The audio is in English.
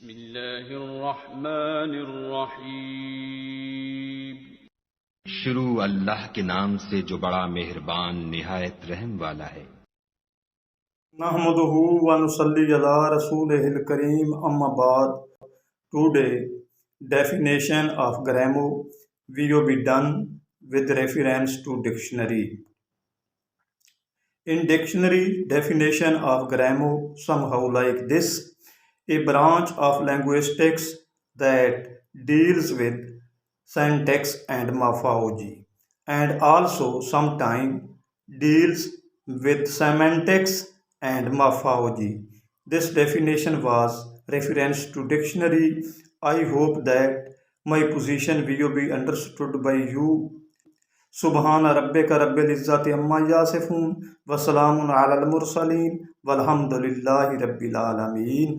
बिस्मिल्लाहिर्रहमानिर्रहीम। शुरू अल्लाह के नाम से जो बड़ा मेहरबान निहायत रहम वाला है। नहमदुहु व नुसल्ली अला रसूलिहिल करीम अम्मा बाद। Today, definition of grammar will be done with reference to dictionary. In dictionary, definition of grammar somehow like this: a branch of linguistics that deals with syntax and morphology, and also sometimes deals with semantics and morphology. This definition was reference to dictionary. I hope that my position will be understood by you. सुबहान रब्बिका रब्बिल इज्जति अम्मा यासिफून व सलामुन अलल मुरसलीन वल्हम्दुलिल्लाहि रब्बिल आलमीन।